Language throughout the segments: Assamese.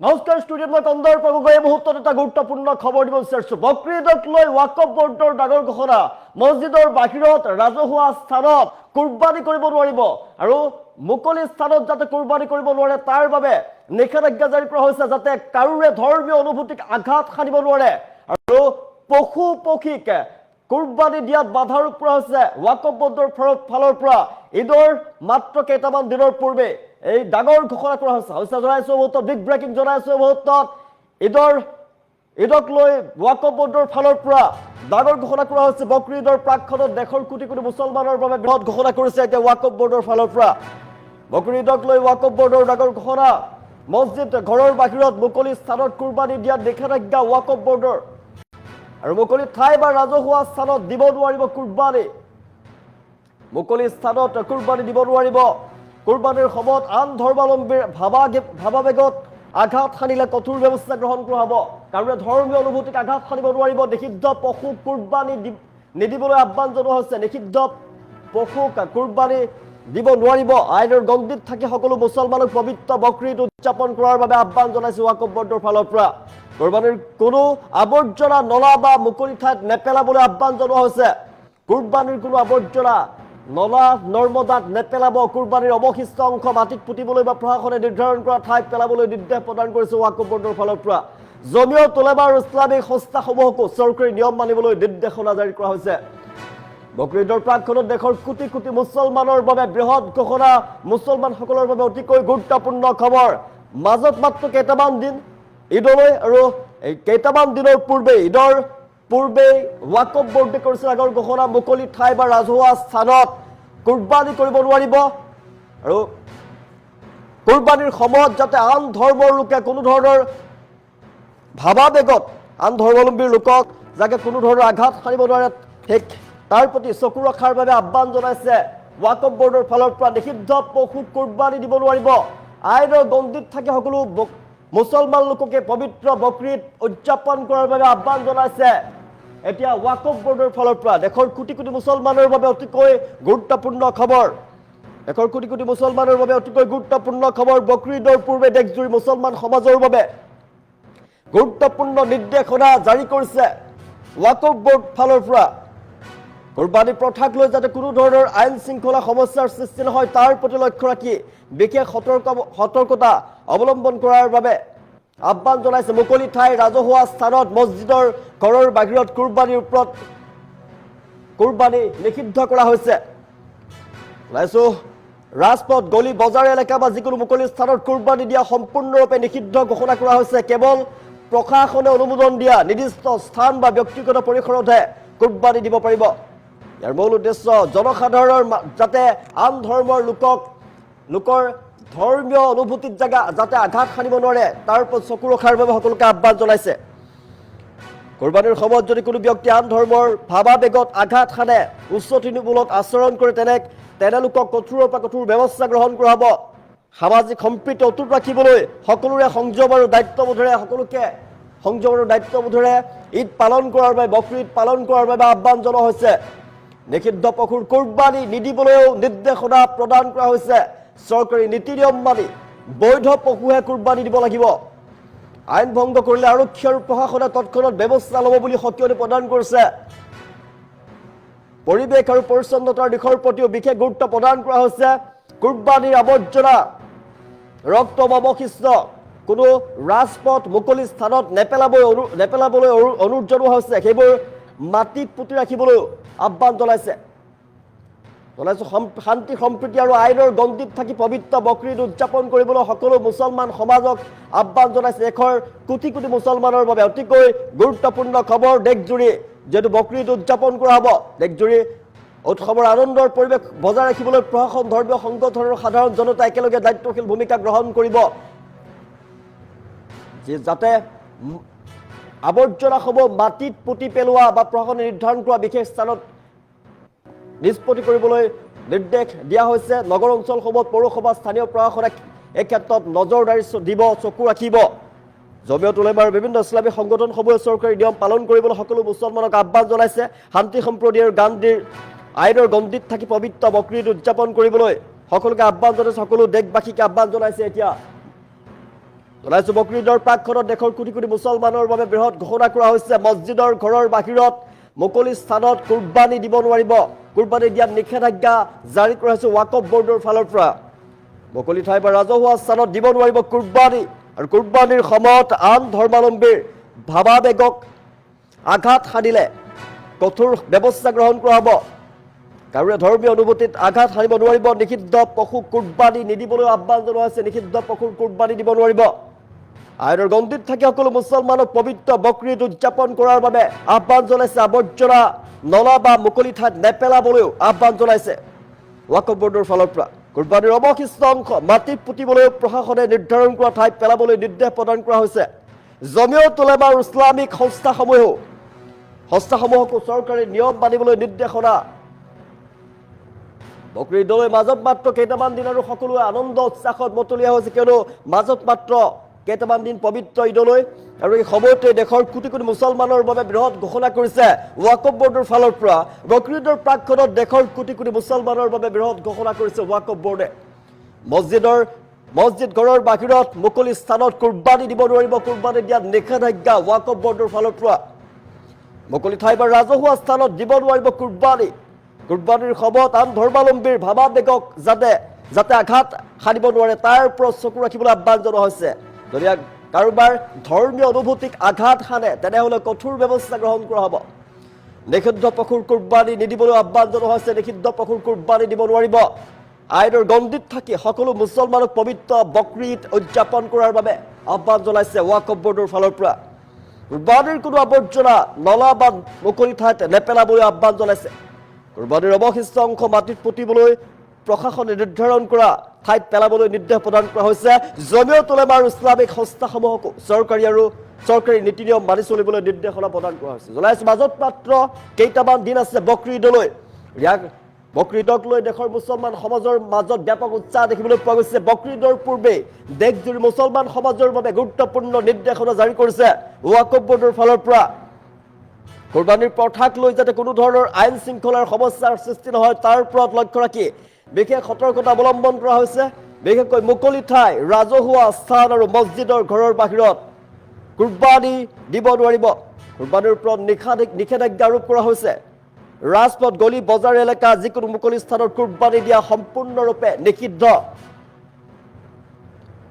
নমস্কাৰ ষ্টুডিঅ'ত মই কন্দৰ্প গগৈ মুহূৰ্তত এটা গুৰুত্বপূৰ্ণ খবৰ দিব বিচাৰিছোঁ। বকৰীদক লৈ ৱাকফ বৰ্ডৰ ডাঙৰ ঘোষণা। মছজিদৰ বাহিৰত ৰাজহুৱা স্থানত কুৰবানী কৰিব নোৱাৰিব আৰু মুকলি স্থানত যাতে কুৰবানী কৰিব নোৱাৰে তাৰ বাবে নিষেধাজ্ঞা জাৰি কৰা হৈছে, যাতে কাৰোৰে ধৰ্মীয় অনুভূতিক আঘাত সানিব নোৱাৰে আৰু পশু পক্ষীক কুৰবানী দিয়াত বাধা আৰোপ কৰা হৈছে ৱাকফ বৰ্ডৰ ফালৰ পৰা। ঈদৰ মাত্ৰ কেইটামান দিনৰ পূৰ্বে এই ডাঙৰ ঘোষণা কৰা হৈছে। জনাইছোঁ মুহূৰ্তত বিগ ব্ৰেকিং জনাইছোঁ মুহূৰ্তত ঈদক লৈ ৱাকফ বৰ্ডৰ ফালৰ পৰা ডাঙৰ ঘোষণা কৰা হৈছে। বকৰী ঈদৰ প্ৰাকখনত দেশৰ কোটি কোটি মুছলমানৰ বাবে বৃহৎ ঘোষণা কৰিছে এতিয়া ৱাকফ বৰ্ডৰ ফালৰ পৰা। বকৰী ঈদক লৈ ৱাকফ বৰ্ডৰ ডাঙৰ ঘোষণা। মছজিদ ঘৰৰ বাহিৰত মুকলি স্থানত কুৰবানী দিয়াত নিষেধাজ্ঞা ৱাকফ বৰ্ডৰ আৰু মুকলি ঠাই বা ৰাজহুৱা স্থানত দিব নোৱাৰিব কুৰবানী। মুকলি স্থানত কুৰবানী দিব নোৱাৰিব। কুৰবানীৰ সময়ত আন ধৰ্মাৱলম্বীৰ ভাৱাবেগত আঘাত সানিলে কঠোৰ ব্যৱস্থা গ্ৰহণ কৰা হ'ব। কাৰোৰে ধৰ্মীয় অনুভূতিক আঘাত সানিব নোৱাৰিব। নিষিদ্ধ পশু কুৰবানী নিদিবলৈ আহ্বান জনোৱা হৈছে। নিষিদ্ধ পশুক কুৰবানী দিব নোৱাৰিব। আইনৰ গণ্ডিত থাকি সকলো মুছলমানক পবিত্ৰ বকৰী ঈদ উদযাপন কৰাৰ বাবে আহ্বান জনাইছে ৱাকফ বৰ্ডৰ ফালৰ পৰা। কুৰবানীৰ কোনো আৱৰ্জনা নলা বা মুকলি ঠাইত নেপেলাবলৈ আহ্বান জনোৱা হৈছে। কুৰবানীৰ কোনো আৱৰ্জনা নলা নৰ্মদাত নেপেলাব। কুৰবানীৰ অৱশিষ্ট অংশ মাটিত পুতিবলৈ বা প্ৰশাসনে নিৰ্ধাৰণ কৰা ঠাইত পেলাবলৈ নিৰ্দেশ প্ৰদান কৰিছে ৱাকফ বৰ্ডৰ ফালৰ পৰা। জমিয়ত উলেমা আৰু ইছলামিক সংস্থাসমূহকো চৰকাৰী নিয়ম মানিবলৈ নিৰ্দেশনা জাৰি কৰা হৈছে। বকৰী ঈদৰ প্ৰাকখনত দেশৰ কোটি কোটি মুছলমানৰ বাবে বৃহৎ ঘোষণা। মুছলমানসকলৰ বাবে অতিকৈ গুৰুত্বপূৰ্ণ খবৰ। মাজত মাত্ৰ কেইটামান দিন ঈদলৈ আৰু এই কেইটামান দিনৰ ঈদৰ পূৰ্বেই ৱাকফ বৰ্ডে কৰিছিল আগৰ ঘোষণা। মুকলি ঠাই বা ৰাজহুৱা স্থানত কুৰবানী কৰিব নোৱাৰিব আৰু কুৰবানীৰ সময়ত যাতে আন ধৰ্মৰ লোকে কোনো ধৰণৰ ভাৱাবেগত আন ধৰ্মাৱলম্বীৰ লোকক যাতে কোনো ধৰণৰ আঘাত সানিব নোৱাৰে তাৰ প্ৰতি চকু ৰখাৰ বাবে আহ্বান জনাইছে ৱাকফ বৰ্ডৰ ফালৰ পৰা। নিষিদ্ধ পশু কুৰবানী দিব নোৱাৰিব। আইনৰ গণ্ডিত থাকি সকলো মুছলমান লোককে পবিত্ৰ বকৰী ঈদ উদযাপন কৰাৰ বাবে আহ্বান জনাইছে এতিয়া ৱাকফ বৰ্ডৰ ফালৰ পৰা। দেশৰ কোটি কোটি মুছলমানৰ বাবে অতিকৈ গুৰুত্বপূৰ্ণ খবৰ। দেশৰ কোটি কোটি মুছলমানৰ বাবে অতিকৈ গুৰুত্বপূৰ্ণ খবৰ। বকৰী ঈদৰ পূৰ্বে দেশজুৰি মুছলমান সমাজৰ বাবে গুৰুত্বপূৰ্ণ নিৰ্দেশনা জাৰি কৰিছে ৱাকফ বৰ্ড ফালৰ পৰা। কুৰবানী প্ৰথাক লৈ যাতে কোনো ধৰণৰ আইন শৃংখলা সমস্যাৰ সৃষ্টি নহয় তাৰ প্ৰতি লক্ষ্য ৰাখি বিশেষ সতৰ্কতা অৱলম্বন কৰাৰ বাবে আহ্বান জনাইছে। মুকলি ঠাই ৰাজহুৱা স্থানত মছজিদৰ ঘৰৰ বাহিৰত কুৰবানী নিষিদ্ধ কৰা হৈছে। ৰাজপথ গলি বজাৰ এলেকা বা যিকোনো মুকলি স্থানত কুৰবানী দিয়া সম্পূৰ্ণৰূপে নিষিদ্ধ ঘোষণা কৰা হৈছে। কেৱল প্ৰশাসনে অনুমোদন দিয়া নিৰ্দিষ্ট স্থান বা ব্যক্তিগত পৰিসৰতহে কুৰবানী দিব পাৰিব। ইয়াৰ মূল উদ্দেশ্য জনসাধাৰণৰ যাতে আন ধৰ্মৰ লোকৰ ধৰ্মীয় অনুভূতিত যাতে আঘাত সানিব নোৱাৰে তাৰ ওপৰত চকু ৰখাৰ বাবে সকলোকে আহ্বান জনাইছে। কুৰবানীৰ সময়ত যদি কোনো ব্যক্তি আন ধৰ্মৰ ভাৱাবেগত আঘাত সানে, উচ্চতিমূলক আচৰণ কৰে তেনে লোকক কঠোৰৰ পৰা কঠোৰ ব্যৱস্থা গ্ৰহণ কৰা হ'ব। সামাজিক সম্প্ৰীতি অটুট ৰাখিবলৈ সকলোৰে সংযম আৰু দায়িত্ববোধেৰে ঈদ পালন কৰাৰ বাবে বকৰী ঈদ পালন কৰাৰ বাবে আহ্বান জনোৱা হৈছে। নিষিদ্ধ পশুৰ কুৰবানী নিদিবলৈও নিৰ্দেশনা প্ৰদান কৰা হৈছে। চৰকাৰী নীতি নিয়ম মানি বৈধ পশুহে কুৰবানী দিব লাগিব। আইন ভংগ কৰিলে আৰক্ষী আৰু প্ৰশাসনে তৎক্ষণাত ব্যৱস্থা ল'ব বুলি সকিয়নি প্ৰদান কৰিছে। পৰিৱেশ আৰু পৰিচ্ছন্নতাৰ দিশৰ প্ৰতিও বিশেষ গুৰুত্ব প্ৰদান কৰা হৈছে। কুৰবানীৰ আৱৰ্জনা ৰক্ত অৱশিষ্ট কোনো ৰাজপথ মুকলি স্থানত নেপেলাবলৈ অনুৰোধ জনোৱা হৈছে। সেইবোৰ মাটিত পুতি ৰাখিবলৈ আহ্বান জনাইছোঁ। শান্তি সম্প্ৰীতি আৰু আইনৰ গণ্ডিত থাকি পবিত্ৰ বকৰী ঈদ উদযাপন কৰিবলৈ সকলো মুছলমান সমাজক আহ্বান জনাইছে। দেশৰ কোটি কোটি মুছলমানৰ বাবে অতিকৈ গুৰুত্বপূৰ্ণ খবৰ। দেশজুৰি যিহেতু বকৰী ঈদ উদযাপন কৰা হ'ব, দেশজুৰি উৎসৱৰ আনন্দৰ পৰিৱেশ বজাই ৰাখিবলৈ প্ৰশাসন, ধৰ্মীয় সংগঠন আৰু সাধাৰণ জনতা একেলগে দায়িত্বশীল ভূমিকা গ্ৰহণ কৰিব। যাতে আৱৰ্জনাসমূহ মাটিত পুতি পেলোৱা বা প্ৰশাসনে নিৰ্ধাৰণ কৰা বিশেষ স্থানত নিষ্পত্তি কৰিবলৈ নিৰ্দেশ দিয়া হৈছে। নগৰ অঞ্চলসমূহত পৌৰসভা, স্থানীয় প্ৰশাসনে এই ক্ষেত্ৰত নজৰদাৰী দিব, চকু ৰাখিব। জমিয়ত উলেমা আৰু বিভিন্ন ইছলামিক সংগঠনসমূহে চৰকাৰী নিয়ম পালন কৰিবলৈ সকলো মুছলমানক আহ্বান জনাইছে। শান্তি সম্প্ৰীতি আৰু গান্ধীৰ আইনৰ গণ্ডিত থাকি পবিত্ৰ বকৰী ঈদ উদযাপন কৰিবলৈ সকলোকে আহ্বান জনাইছে। সকলো দেশবাসীকে আহ্বান জনাইছে এতিয়া জনাইছো বকৰীদৰ প্ৰাকখনত দেশৰ কোটি কোটি মুছলমানৰ বাবে বৃহৎ ঘোষণা কৰা হৈছে মছজিদৰ ঘৰৰ বাহিৰত মুকলি স্থানত কুৰবানী দিব নোৱাৰিব কুৰবানী দিয়াত নিষেধাজ্ঞা জাৰি কৰা হৈছে ৱাকফ বৰ্ডৰ ফালৰ পৰা মুকলি ঠাই বা ৰাজহুৱা স্থানত দিব নোৱাৰিব কুৰবানী আৰু কুৰবানীৰ সময়ত আন ধৰ্মাৱলম্বীৰ ভাৱাবেগক আঘাত সানিলে কঠোৰ ব্যৱস্থা গ্ৰহণ কৰা হ'ব কাৰোৰে ধৰ্মীয় অনুভূতিত আঘাত সানিব নোৱাৰিব নিষিদ্ধ পশু কুৰবানী নিদিবলৈ আহ্বান জনোৱা হৈছে নিষিদ্ধ পশুৰ কুৰবানী দিব নোৱাৰিব আইনৰ গণ্ডিত থাকি সকলো মুছলমানক পবিত্ৰ বকৰীদ উদযাপন কৰাৰ বাবে আহ্বান জনাইছে আৱৰ্জনা নলা বা মুকলি ঠাইত নেপেলাবলৈও আহ্বান জনাইছে ৱাকফ বৰ্ডৰ ফালৰ পৰা কুৰবানীৰ অৱশিষ্ট অংশ মাটিত পুতিবলৈ প্ৰশাসনে নিৰ্ধাৰণ কৰা ঠাইত পেলাবলৈ নিৰ্দেশ প্ৰদান কৰা হৈছে জমিয়ত উলেমা আৰু ইছলামিক সংস্থাসমূহকো চৰকাৰী নিয়ম মানিবলৈ নিৰ্দেশনা বকৰীদলৈ মাজত মাত্ৰ কেইটামান দিন আৰু সকলোৱে আনন্দ উৎসাহত মতলীয়া হৈছে কিয়নো মাজত মাত্ৰ কেইটামান দিন পবিত্ৰ ঈদলৈ আৰু এই সময়তে দেশৰ কোটি কোটি মুছলমানৰ বাবে বৃহৎ ঘোষণা কৰিছে ৱাকফ বৰ্ডৰ ফালৰ পৰা বকৰীদৰ প্ৰাকখনত দেশৰ কোটি কোটি মুছলমানৰ বাবে বৃহৎ ঘোষণা কৰিছে ৱাকফ বৰ্ডে মছজিদ ঘৰৰ বাহিৰত মুকলি স্থানত কুৰবানী দিব নোৱাৰিব কুৰবানী দিয়াত নিষেধাজ্ঞা ৱাকফ বৰ্ডৰ ফালৰ পৰা মুকলি ঠাই বা ৰাজহুৱা স্থানত দিব নোৱাৰিব কুৰবানীৰ সময়ত আন ধৰ্মাৱলম্বীৰ ভাৱাবেগক যাতে আঘাত সানিব নোৱাৰে তাৰ ওপৰত চকু ৰাখিবলৈ আহ্বান জনোৱা হৈছে যদি কাৰোবাৰ ধৰ্মীয় অনুভূতিক আঘাত সানে তেনেহ'লে কঠোৰ ব্যৱস্থা গ্ৰহণ কৰা হ'ব নিষিদ্ধ পশুৰ কুৰবানী নিদিবলৈ আহ্বান জনোৱা হৈছে নিষিদ্ধ পশুৰ কুৰবানী দিব নোৱাৰিব আইনৰ গণ্ডিত থাকি সকলো মুছলমানক পবিত্ৰ বকৰীদ উদযাপন কৰাৰ বাবে আহ্বান জনাইছে ৱাকফ বৰ্ডৰ ফালৰ পৰা কুৰবানীৰ কোনো আৱৰ্জনা নলা বা মুকলি ঠাইত নেপেলাবলৈ আহ্বান জনাইছে কুৰবানীৰ অৱশিষ্ট অংশ মাটিত পুতিবলৈ প্ৰশাসনে নিৰ্ধাৰণ কৰা ঠাইত পেলাবলৈ নিৰ্দেশ প্ৰদান কৰা হৈছে জমিয়ত উলেমা আৰু ইছলামিক সংস্থাসমূহকো চৰকাৰী নীতি নিয়ম মানি চলিবলৈ নিৰ্দেশনা প্ৰদান কৰা হৈছে জনাইছো মাজত মাত্ৰ কেইটামান দিন আছে বকৰীদলৈ বকৰীদক লৈ দেশৰ মুছলমান সমাজৰ মাজত ব্যাপক উৎসাহ দেখিবলৈ পোৱা গৈছে বকৰীদৰ পূৰ্বে দেশজুৰি মুছলমান সমাজৰ বাবে গুৰুত্বপূৰ্ণ নিৰ্দেশনা জাৰি কৰিছে ৱাকফ বৰ্ডৰ ফালৰ পৰা কুৰবানীৰ প্ৰথাক লৈ যাতে কোনো ধৰণৰ আইন শৃংখলাৰ সমস্যাৰ সৃষ্টি নহয় তাৰ ওপৰত লক্ষ্য ৰাখি বিশেষ সতৰ্কতা অৱলম্বন কৰা হৈছে বিশেষকৈ মুকলি ঠাই ৰাজহুৱা স্থান আৰু মছজিদৰ ঘৰৰ বাহিৰত কুৰবানী দিব নোৱাৰিব কুৰবানীৰ ওপৰত নিষেধাজ্ঞা আৰোপ কৰা হৈছে ৰাজপথ গলি বজাৰ এলেকা যিকোনো মুকলি স্থানত কুৰবানী দিয়া সম্পূৰ্ণৰূপে নিষিদ্ধ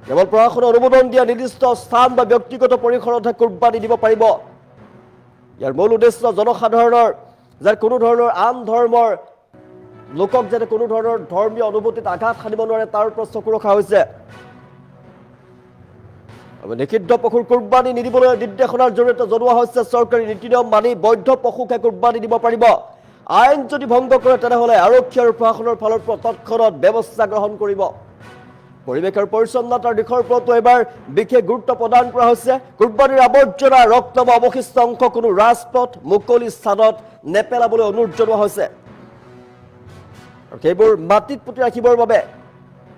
কেৱল প্ৰশাসনে অনুমোদন দিয়া নিৰ্দিষ্ট স্থান বা ব্যক্তিগত পৰিসৰতহে কুৰবানী দিব পাৰিব ইয়াৰ মূল উদ্দেশ্য জনসাধাৰণৰ যাতে কোনো ধৰণৰ আন ধৰ্মৰ লোকক যাতে কোনো ধৰণৰ ধৰ্মীয় অনুভূতিত আঘাত সানিব নোৱাৰে তাৰ ওপৰত চকু ৰখা হৈছে নিষিদ্ধ পশুৰ কুৰবানী নিদিবলৈ নিৰ্দেশনাৰ জৰিয়তে জনোৱা হৈছে চৰকাৰী নীতি নিয়ম মানি বৈধ পশুকে কুৰবানী দিব পাৰিব আইন যদি ভংগ কৰে তেনেহ'লে আৰক্ষী আৰু প্ৰশাসনৰ ফালৰ পৰা তৎক্ষণাত ব্যৱস্থা গ্ৰহণ কৰিব পৰিৱেশ আৰু পৰিচ্ছন্নতাৰ দিশৰ ওপৰতো এবাৰ বিশেষ গুৰুত্ব প্ৰদান কৰা হৈছে কুৰবানীৰ আৱৰ্জনা ৰক্ত বা অৱশিষ্ট অংশ কোনো ৰাজপথ মুকলি স্থানত নেপেলাবলৈ অনুৰোধ জনোৱা হৈছে আৰু সেইবোৰ মাটিত পুতি ৰাখিবৰ বাবে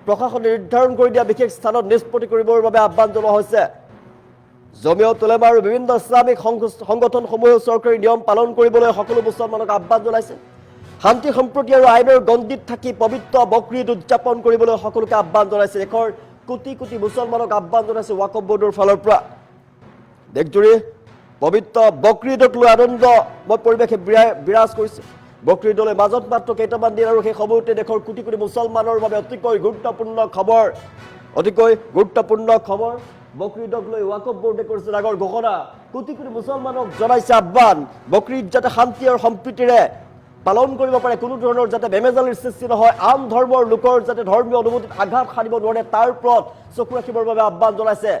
প্ৰশাসনে নিৰ্ধাৰণ কৰি দিয়া বিশেষ স্থানত নিষ্পত্তি কৰিবৰ বাবে আহ্বান জনোৱা হৈছে জমিয়ত উলেমা আৰু বিভিন্ন ইছলামিক সংগঠনসমূহেও চৰকাৰী নিয়ম পালন কৰিবলৈ সকলো মুছলমানক আহ্বান জনাইছে শান্তি সম্প্ৰীতি আৰু আইনৰ গণ্ডিত থাকি পবিত্ৰ বকৰীদ উদযাপন কৰিবলৈ সকলোকে আহ্বান জনাইছে দেশৰ কোটি কোটি মুছলমানক আহ্বান জনাইছে ৱাকফ বৰ্ডৰ ফালৰ পৰা দেশজুৰি পবিত্ৰ বকৰীদক লৈ আনন্দময় পৰিৱেশে বিৰাজ কৰিছে বকৰীদলৈ মাজত মাত্ৰ কেইটামান দিন আৰু সেই সময়তে দেশৰ কোটি কোটি মুছলমানৰ বাবে অতিকৈ গুৰুত্বপূৰ্ণ খবৰ বকৰীদক লৈ ৱাকফ বৰ্ডে কৰিছে ডাঙৰ ঘোষণা কোটি কোটি মুছলমানক জনাইছে আহ্বান বকৰীদ যাতে শান্তি আৰু সম্প্ৰীতিৰে পালন কৰিব পাৰে কোনো ধৰণৰ যাতে বেমেজালিৰ সৃষ্টি নহয় আন ধৰ্মৰ লোকৰ যাতে ধৰ্মীয় অনুভূতিত আঘাত সানিব নোৱাৰে তাৰ ওপৰত চকু ৰাখিবৰ বাবে আহ্বান জনাইছে